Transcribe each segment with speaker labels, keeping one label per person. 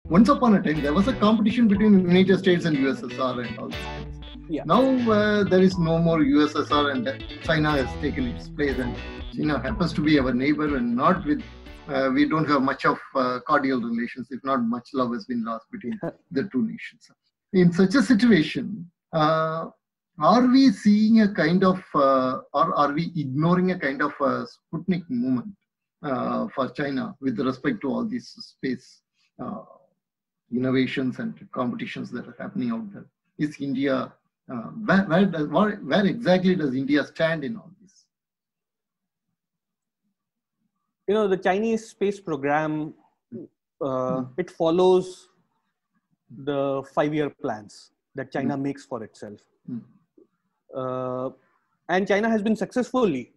Speaker 1: once upon a time, there was a competition between United States and USSR and all these things.
Speaker 2: Yeah.
Speaker 1: Now there is no more USSR, and China has taken its place, and China happens to be our neighbor, and not with. We don't have much of cordial relations, if not much love has been lost between the two nations. In such a situation, are we seeing a kind of, or are we ignoring a kind of Sputnik movement for China with respect to all these space innovations and competitions that are happening out there? Is India, where exactly does India stand in all this?
Speaker 2: You know, the Chinese space program, it follows the 5-year plans that China makes for itself. And China has been successfully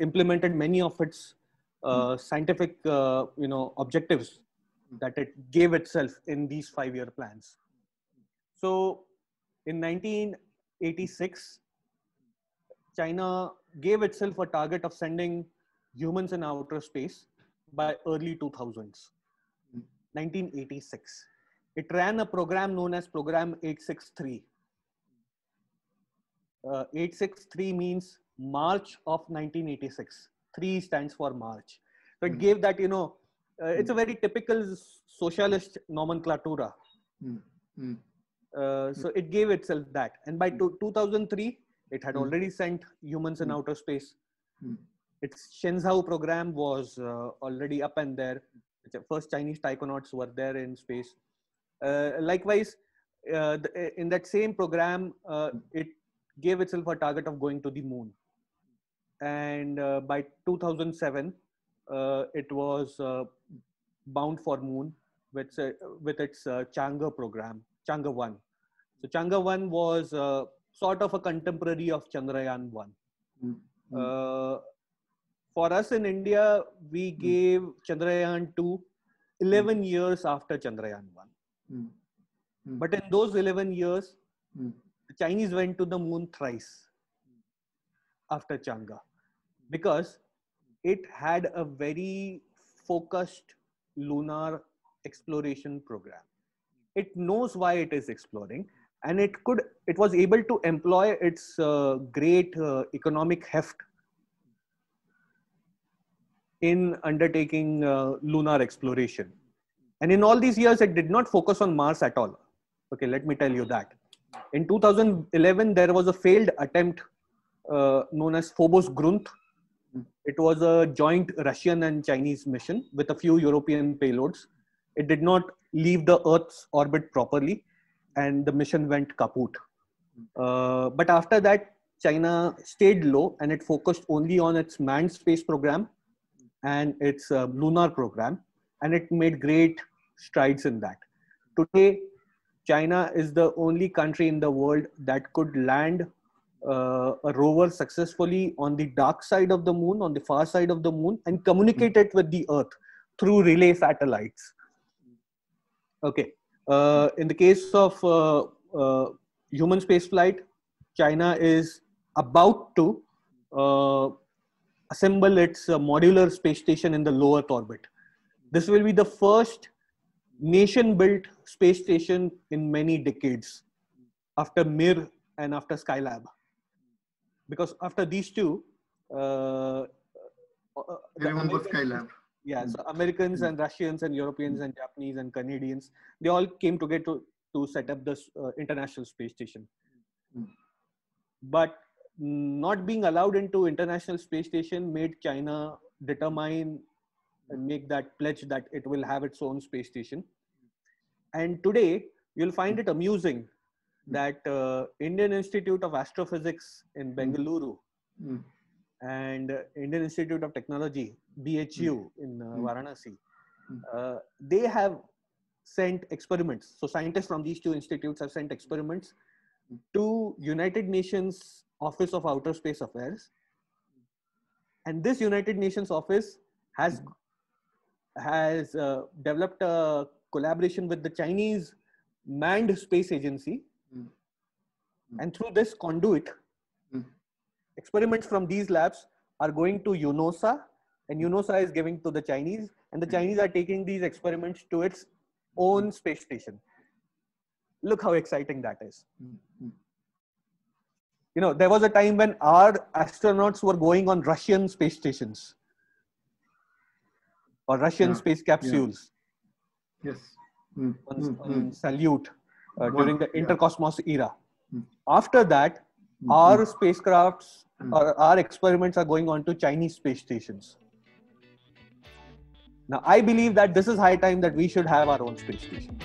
Speaker 2: implemented many of its scientific, objectives that it gave itself in these 5-year plans. So in 1986, China gave itself a target of sending humans in outer space by early 2000s, 1986. It ran a program known as Program 863. 863 means March of 1986. 3 stands for March. So it gave that, it's a very typical socialist nomenclatura. So it gave itself that. And by 2003, it had already sent humans in outer space. Its Shenzhou program was already up and there. The first Chinese taikonauts were there in space. Likewise, in that same program, it gave itself a target of going to the moon. And by 2007, it was bound for moon with its Chang'e program, Chang'e 1. So Chang'e 1 was sort of a contemporary of Chandrayaan 1. For us in India, we gave Chandrayaan 2 11 years after Chandrayaan 1. But in those 11 years, the Chinese went to the moon thrice after Chang'e, because it had a very focused lunar exploration program. It knows why it is exploring, and it was able to employ its great economic heft in undertaking lunar exploration. And in all these years, it did not focus on Mars at all. Okay, let me tell you that. In 2011, there was a failed attempt known as Phobos Grunt. It was a joint Russian and Chinese mission with a few European payloads. It did not leave the Earth's orbit properly, and the mission went kaput. But after that, China stayed low, and it focused only on its manned space program and its lunar program, and it made great strides in that. Today, China is the only country in the world that could land a rover successfully on the dark side of the moon, on the far side of the moon, and communicate it with the Earth through relay satellites. Okay. In the case of human spaceflight, China is about to assemble its modular space station in the low Earth orbit. This will be the first nation-built space station in many decades, after Mir and after Skylab. Because after these two,
Speaker 1: everyone was Skylab.
Speaker 2: Yeah, so Americans and Russians and Europeans and Japanese and Canadians, they all came together to set up this international space station. But not being allowed into international space station made China determine and make that pledge that it will have its own space station. And today, you'll find it amusing that Indian Institute of Astrophysics in Bengaluru and Indian Institute of Technology, BHU in Varanasi, they have sent experiments. So scientists from these two institutes have sent experiments to United Nations Office of Outer Space Affairs. And this United Nations office has developed a collaboration with the Chinese Manned Space Agency. And through this conduit, experiments from these labs are going to UNOSA, and UNOSA is giving to the Chinese, and the Chinese are taking these experiments to its own space station. Look how exciting that is. You know, there was a time when our astronauts were going on Russian space stations or Russian space capsules.
Speaker 1: Yes.
Speaker 2: On Salyut during the Intercosmos era. After that, our spacecrafts or our experiments are going on to Chinese space stations. Now, I believe that this is high time that we should have our own space station.